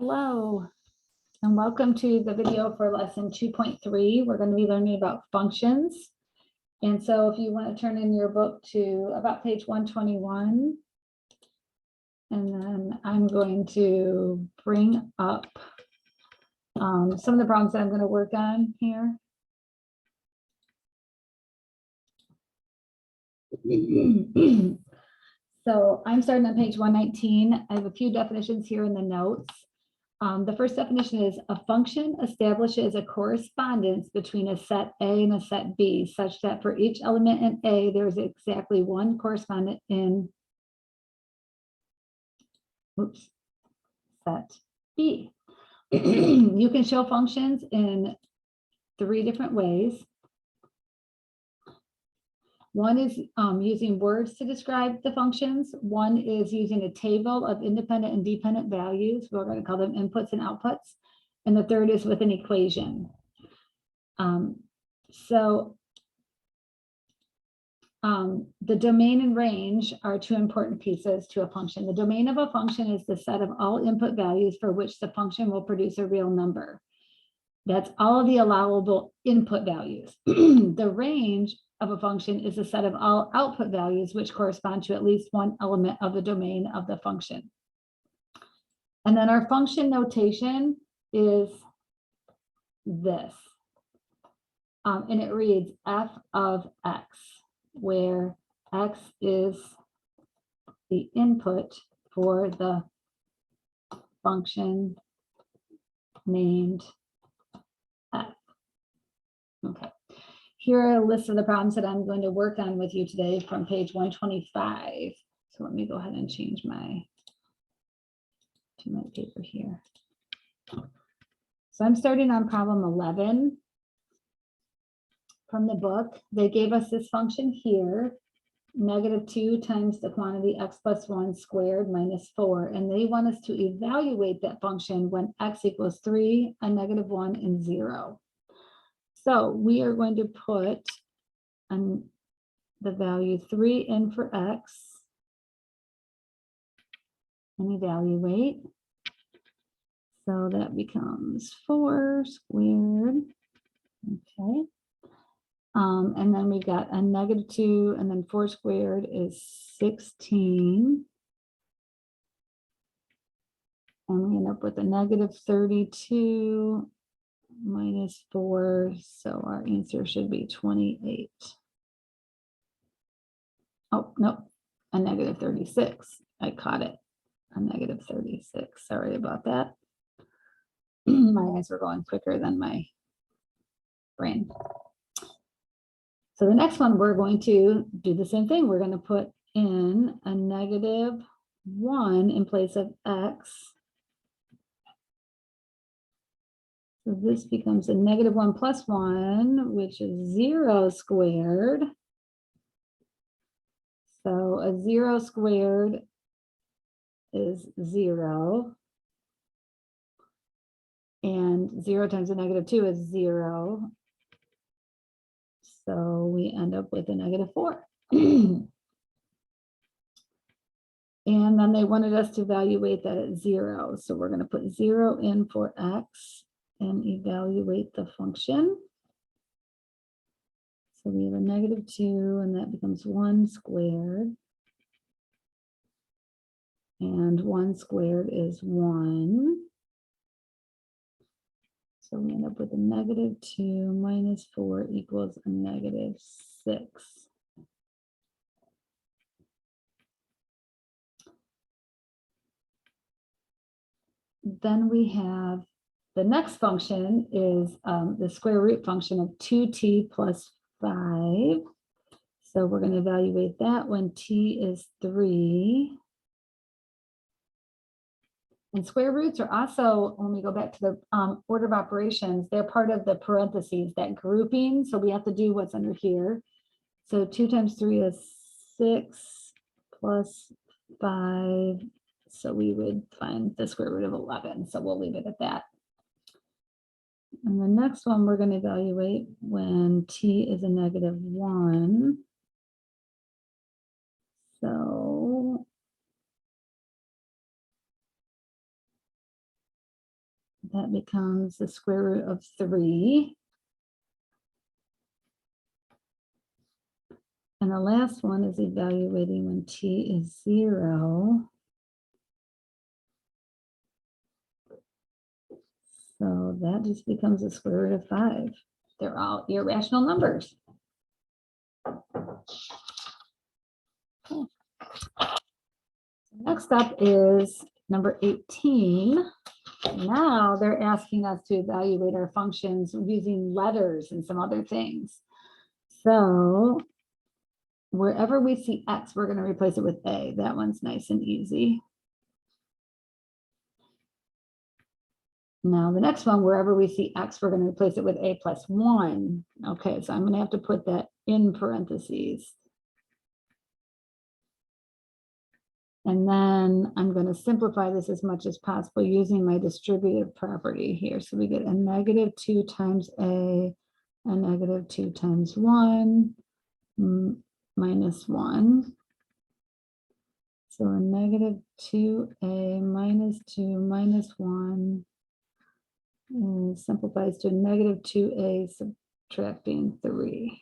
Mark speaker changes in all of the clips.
Speaker 1: Hello, and welcome to the video for lesson 2.3. We're going to be learning about functions. And so if you want to turn in your book to about page 121, and then I'm going to bring up some of the problems that I'm going to work on here. So I'm starting on page 119. I have a few definitions here in the notes. The first definition is a function establishes a correspondence between a set A and a set B such that for each element in A, there's exactly one correspondent in set B. You can show functions in three different ways. One is using words to describe the functions. One is using a table of independent and dependent values. We're going to call them inputs and outputs. And the third is with an equation. The domain and range are two important pieces to a function. The domain of a function is the set of all input values for which the function will produce a real number. That's all of the allowable input values. The range of a function is a set of all output values which correspond to at least one element of the domain of the function. And then our function notation is this. And it reads f of x, where x is the input for the function named f. Okay. Here are a list of the problems that I'm going to work on with you today from page 125. So let me go ahead and change my paper here. So I'm starting on problem 11 from the book. They gave us this function here, -2 times the quantity x plus 1 squared minus 4. And they want us to evaluate that function when x equals 3, a -1, and 0. So we are going to put the value 3 in for x and evaluate. So that becomes 4 squared. Okay. And then we got a -2, and then 4 squared is 16. And we end up with a -32 minus 4, so our answer should be 28. Oh, no, a -36. I caught it, a -36. Sorry about that. My eyes were going quicker than my brain. So the next one, we're going to do the same thing. We're going to put in a -1 in place of x. So this becomes a -1 plus 1, which is 0 squared. So a 0 squared is 0. And 0 times a -2 is 0. So we end up with a -4. And then they wanted us to evaluate that at 0. So we're going to put 0 in for x and evaluate the function. So we have a -2, and that becomes 1 squared. And 1 squared is 1. So we end up with a -2 minus 4 equals a -6. Then we have the next function is the square root function of 2t plus 5. So we're going to evaluate that when t is 3. And square roots are also, when we go back to the order of operations, they're part of the parentheses, that grouping. So we have to do what's under here. So 2 times 3 is 6 plus 5. So we would find the square root of 11. So we'll leave it at that. And the next one we're going to evaluate when t is a -1. So that becomes the square root of 3. And the last one is evaluating when t is 0. So that just becomes the square root of 5. They're all irrational numbers. Okay. Next up is number 18. Now they're asking us to evaluate our functions using letters and some other things. So wherever we see x, we're going to replace it with a. That one's nice and easy. Now the next one, wherever we see x, we're going to replace it with a plus 1. Okay, so I'm going to have to put that in parentheses. And then I'm going to simplify this as much as possible using my distributive property here. So we get a negative 2 times a negative 2 times 1, minus 1. So a negative 2a minus 2 minus 1 simplifies to a negative 2a subtracting 3.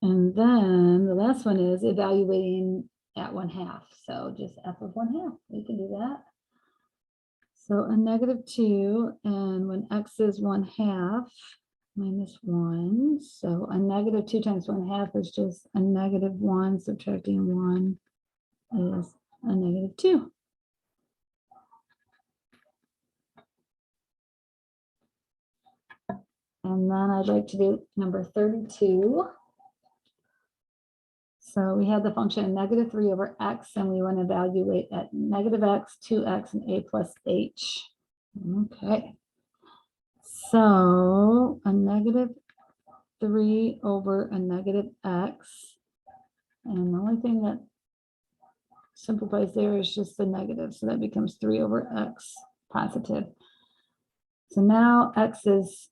Speaker 1: And then the last one is evaluating at 1/2. So just f of 1/2, we can do that. So a negative 2, and when x is 1/2 minus 1, so a negative 2 times 1/2 is just a negative 1 subtracting 1 is a negative 2. And then I'd like to do number 32. So we have the function negative 3 over x, and we want to evaluate at negative x, 2x, and a plus h. Okay. So a negative 3 over a negative x. And the only thing that simplifies there is just the negative. So that becomes 3 over x positive. So now x is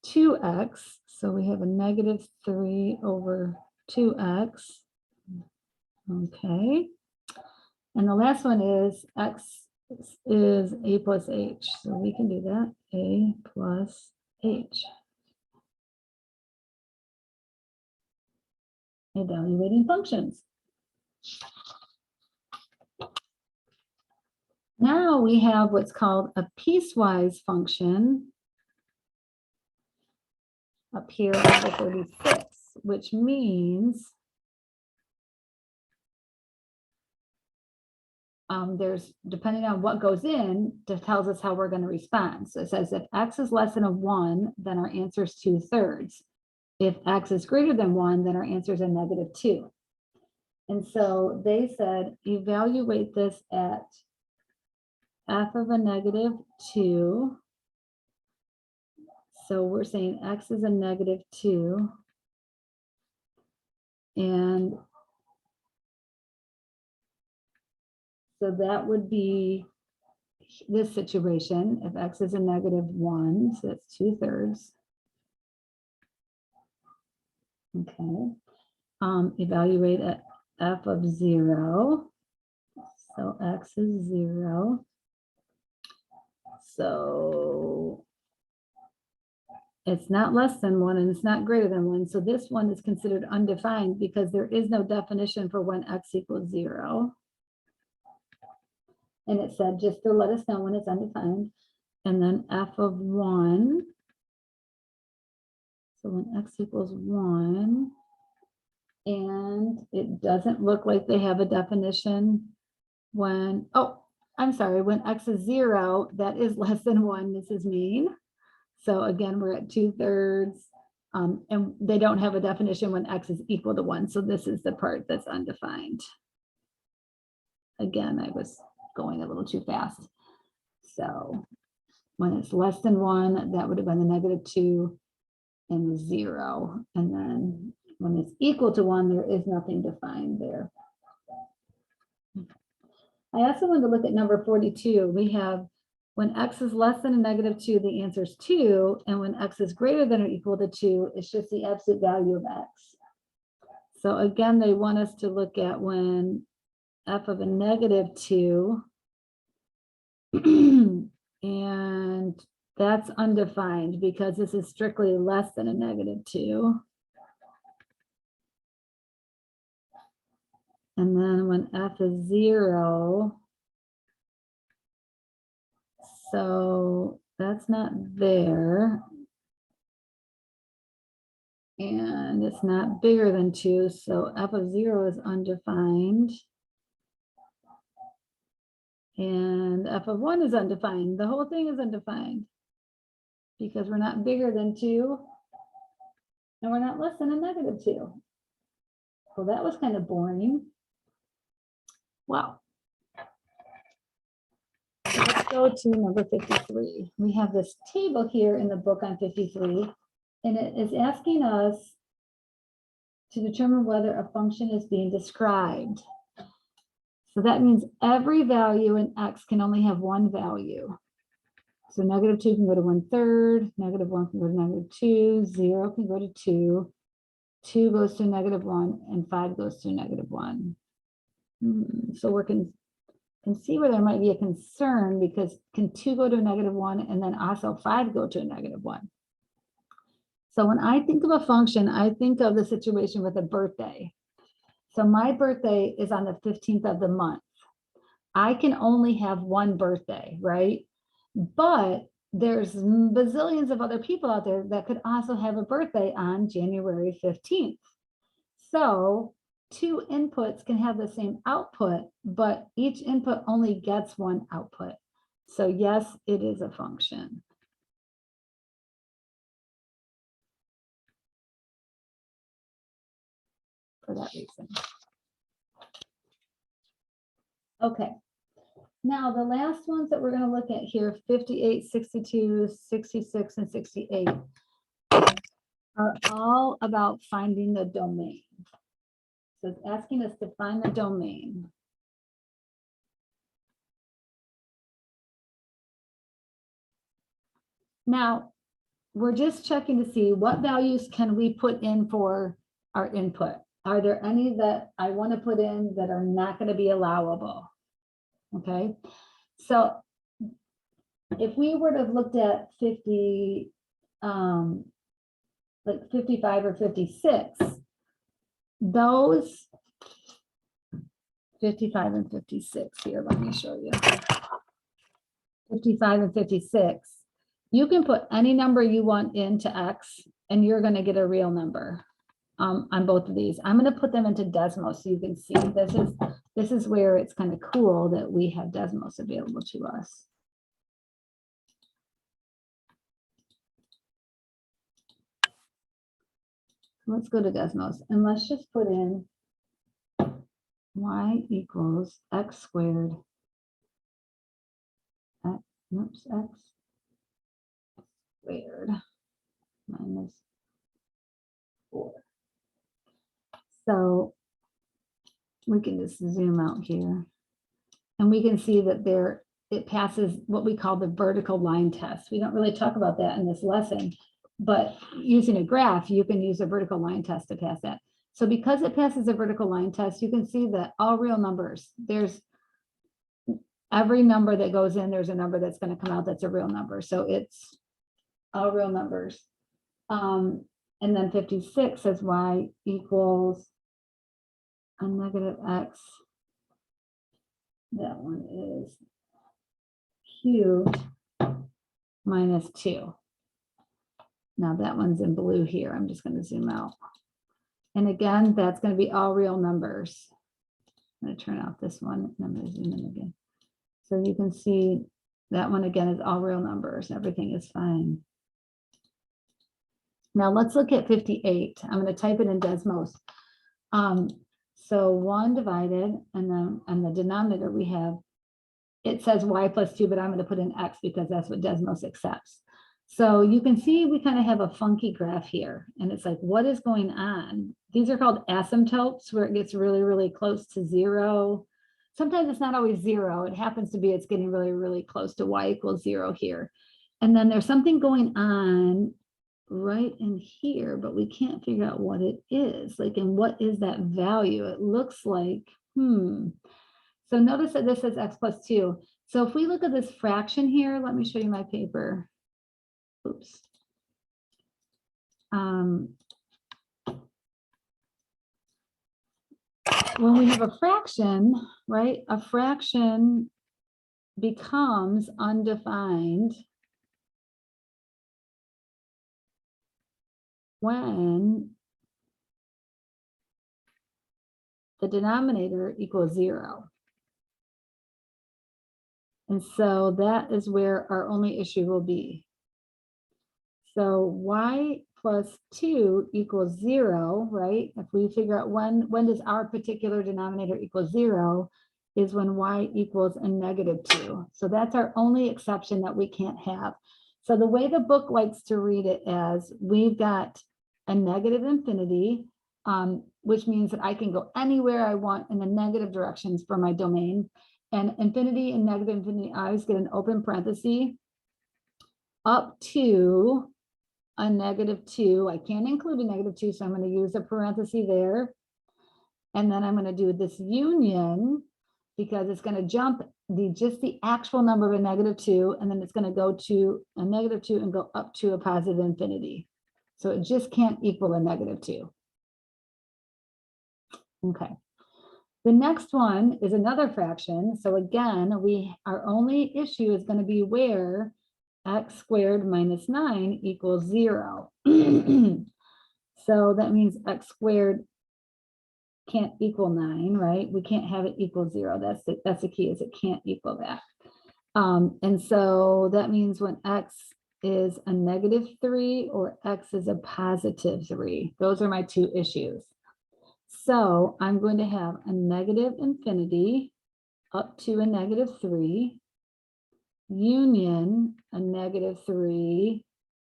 Speaker 1: 2x. So we have a negative 3 over 2x. Okay. And the last one is x is a plus h. So we can do that, a plus h. Evaluating functions. Now we have what's called a piecewise function up here, number 36, which means there's, depending on what goes in, that tells us how we're going to respond. So it says if x is less than a 1, then our answer is 2/3. If x is greater than 1, then our answer is a negative 2. And so they said, evaluate this at f of a negative 2. So we're saying x is a negative 2. And so that would be this situation. If x is a negative 1, so that's 2/3. Okay. Evaluate at f of 0. So x is 0. So it's not less than 1 and it's not greater than 1. So this one is considered undefined because there is no definition for when x equals 0. And it said just to let us know when it's undefined. And then f of 1. So when x equals 1. And it doesn't look like they have a definition when, oh, I'm sorry, when x is 0, that is less than 1, Mrs. Mean. So again, we're at 2/3, and they don't have a definition when x is equal to 1. So this is the part that's undefined. Again, I was going a little too fast. So when it's less than 1, that would have been the negative 2 and the 0. And then when it's equal to 1, there is nothing defined there. I also wanted to look at number 42. We have when x is less than a negative 2, the answer is 2. And when x is greater than or equal to 2, it's just the absolute value of x. So again, they want us to look at when f of a -2, and that's undefined because this is strictly less than a -2. And then when f is 0, so that's not there. And it's not bigger than 2, so f of 0 is undefined. And f of 1 is undefined. The whole thing is undefined because we're not bigger than 2 and we're not less than a -2. Well, that was kind of boring. Wow. Let's go to number 53. We have this table here in the book on 53, and it is asking us to determine whether a function is being described. So that means every value in x can only have one value. So -2 can go to 1/3, -1 can go to -2, 0 can go to 2, 2 goes to -1, and 5 goes to -1. So we can see where there might be a concern, because can 2 go to a -1 and then also 5 go to a -1? So when I think of a function, I think of the situation with a birthday. So my birthday is on the 15th of the month. I can only have one birthday, right? But there's bazillions of other people out there that could also have a birthday on January 15th. So two inputs can have the same output, but each input only gets one output. So yes, it is a function. For that reason. Okay. Now the last ones that we're going to look at here, 58, 62, 66, and 68, are all about finding the domain. So it's asking us to find the domain. Now, we're just checking to see what values can we put in for our input. Are there any that I want to put in that are not going to be allowable? Okay, so if we were to have looked at 50, like 55 or 56, those 55 and 56 here, let me show you. 55 and 56, you can put any number you want into X and you're going to get a real number on both of these. I'm going to put them into Desmos so you can see this is where it's kind of cool that we have Desmos available to us. Let's go to Desmos and let's just put in y equals x squared, x squared minus 4. So we can just zoom out here and we can see that it passes what we call the vertical line test. We don't really talk about that in this lesson, but using a graph, you can use a vertical line test to pass that. So because it passes a vertical line test, you can see that all real numbers, there's every number that goes in, there's a number that's going to come out that's a real number. So it's all real numbers. And then 56 says y equals a negative x. That one is cubed minus 2. Now that one's in blue here. I'm just going to zoom out. And again, that's going to be all real numbers. I'm going to turn off this one and I'm going to zoom in again. So you can see that one again is all real numbers. Everything is fine. Now let's look at 58. I'm going to type it in Desmos. So 1 divided, and then on the denominator we have, it says y plus 2, but I'm going to put in x because that's what Desmos accepts. So you can see we kind of have a funky graph here. And it's like, what is going on? These are called asymptotes, where it gets really, really close to 0. Sometimes it's not always 0. It happens to be it's getting really, really close to y equals 0 here. And then there's something going on right in here, but we can't figure out what it is. Like, and what is that value? It looks like, So notice that this says x plus 2. So if we look at this fraction here, let me show you my paper. Oops. When we have a fraction, right, a fraction becomes undefined when the denominator equals 0. And so that is where our only issue will be. So y plus 2 equals 0, right? If we figure out when does our particular denominator equal 0, is when y equals a -2. So that's our only exception that we can't have. So the way the book likes to read it as, we've got a negative infinity, which means that I can go anywhere I want in the negative directions for my domain. And infinity and negative infinity, I always get an open parenthesis up to a -2. I can't include a -2, so I'm going to use a parenthesis there. And then I'm going to do this union, because it's going to jump just the actual number of a -2, and then it's going to go to a -2 and go up to a positive infinity. So it just can't equal a -2. Okay. The next one is another fraction. So again, our only issue is going to be where x squared minus 9 equals 0. So that means x squared can't equal 9, right? We can't have it equal 0. That's the key, is it can't equal that. And so that means when x is a -3 or x is a +3. Those are my two issues. So I'm going to have a negative infinity up to a -3, union a -3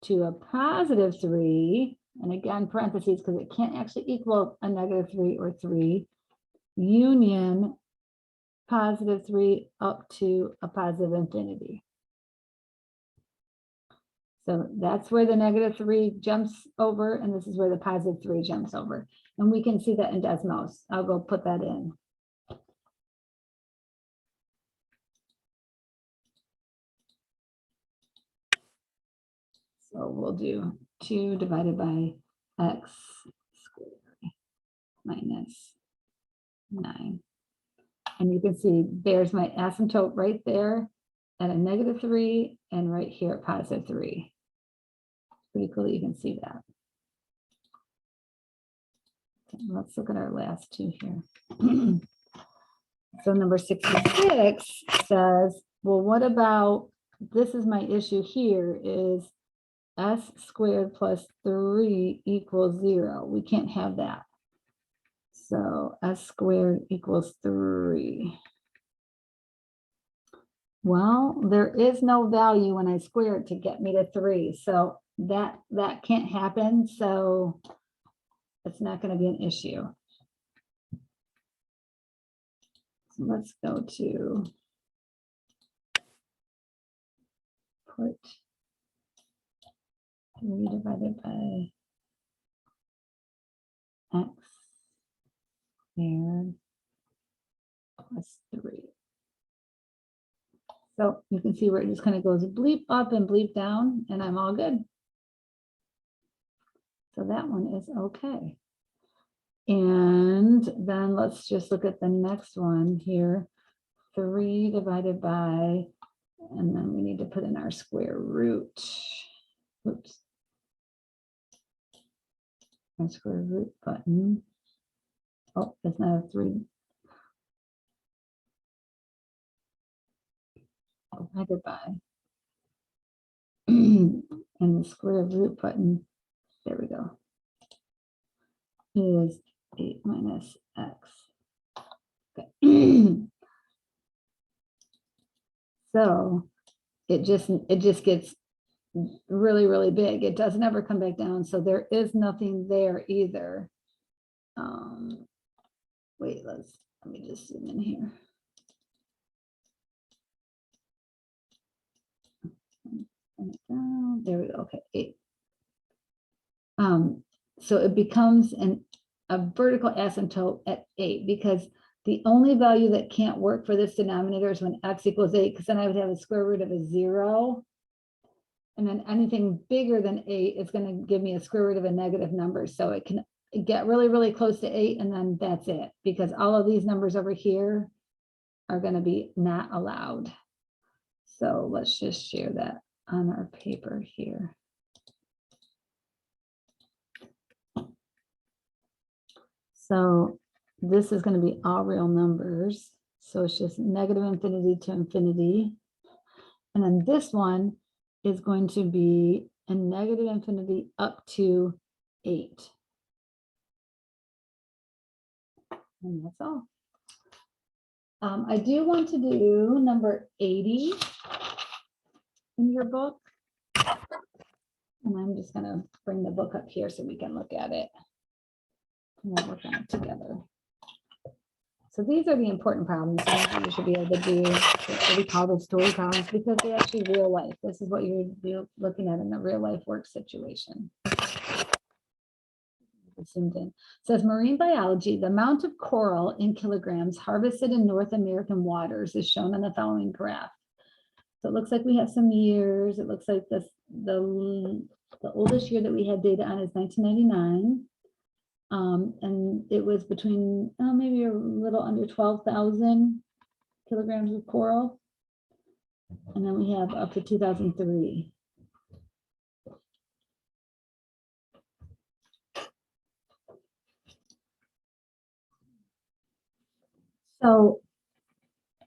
Speaker 1: to a +3, and again parentheses because it can't actually equal a -3 or 3, union +3 up to a positive infinity. So that's where the -3 jumps over, and this is where the +3 jumps over. And we can see that in Desmos. I'll go put that in. So we'll do 2 divided by x squared minus 9. And you can see there's my asymptote right there at a -3 and right here at +3. Pretty cool that you can see that. Okay, let's look at our last two here. So number 66 says, well, what about, this is my issue here, is s squared plus 3 equals 0. We can't have that. So s squared equals 3. Well, there is no value when I square it to get me to 3. So that can't happen. So it's not going to be an issue. So let's go to put 3 divided by x squared plus 3. So you can see where it just kind of goes bleep up and bleep down, and I'm all good. So that one is okay. And then let's just look at the next one here. 3 divided by, and then we need to put in our square root. Oops. Our square root button. Oh, it's not a 3. Divided by. And the square root button, there we go, is 8 minus x. Okay. So it just gets really, really big. It doesn't ever come back down. So there is nothing there either. Wait, let me just zoom in here. There we go. Okay, 8. So it becomes a vertical asymptote at 8, because the only value that can't work for this denominator is when x equals 8, because then I would have a square root of a 0. And then anything bigger than 8 is going to give me a square root of a negative number. So it can get really, really close to 8, and then that's it, because all of these numbers over here are going to be not allowed. So let's just share that on our paper here. So this is going to be all real numbers. So it's just negative infinity to infinity. And then this one is going to be a negative infinity up to 8. And that's all. I do want to do number 80 in your book. And I'm just going to bring the book up here so we can look at it. And we'll work on it together. So these are the important problems you should be able to do. What we call the story problems, because they're actually real life. This is what you're looking at in a real life work situation. Zoomed in. It says marine biology, the amount of coral in kilograms harvested in North American waters is shown on the following graph. So it looks like we have some years. It looks like the oldest year that we had data on is 1999. And it was between maybe a little under 12,000 kilograms of coral. And then we have up to 2003. So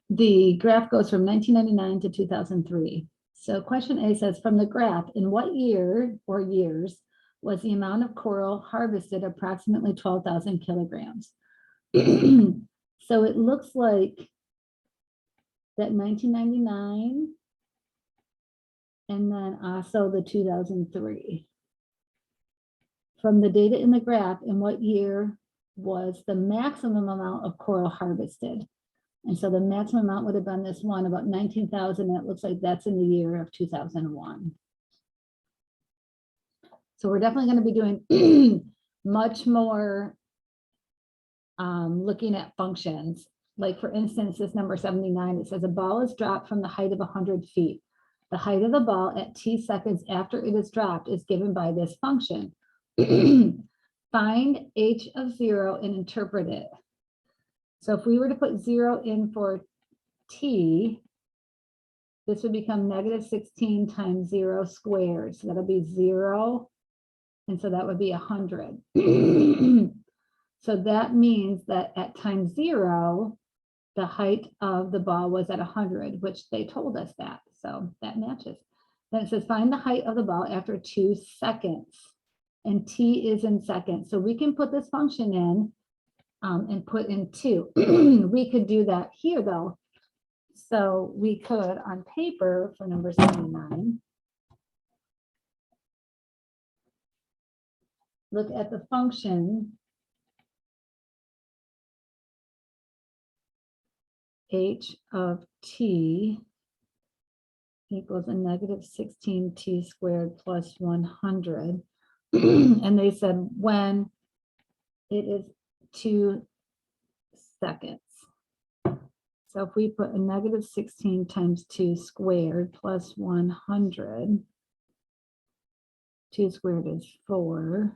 Speaker 1: the graph goes from 1999 to 2003. So question A says, from the graph, in what year or years was the amount of coral harvested approximately 12,000 kilograms? So it looks like that 1999 and then also the 2003. From the data in the graph, in what year was the maximum amount of coral harvested? And so the maximum amount would have been this one, about 19,000. And it looks like that's in the year of 2001. So we're definitely going to be doing much more looking at functions. Like for instance, this number 79, it says a ball is dropped from the height of 100 feet. The height of the ball at t seconds after it is dropped is given by this function. Find h of 0 and interpret it. So if we were to put 0 in for t, this would become negative 16 times 0 squared. So that'll be 0. And so that would be 100. So that means that at time 0, the height of the ball was at 100, which they told us that. So that matches. Then it says find the height of the ball after 2 seconds. And t is in seconds. So we can put this function in and put in 2. We could do that here though. So we could on paper for number 79. Look at the function h of t equals a negative 16t squared plus 100. And they said when it is 2 seconds. So if we put a negative 16 times 2 squared plus 100, 2 squared is 4.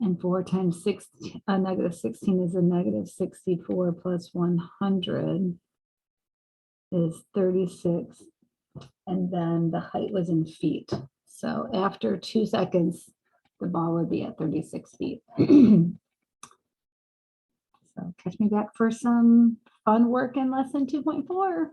Speaker 1: And 4 times 6, negative 16 is a negative 64 plus 100 is 36. And then the height was in feet. So after 2 seconds, the ball would be at 36 feet. So catch me back for some fun work in lesson 2.4.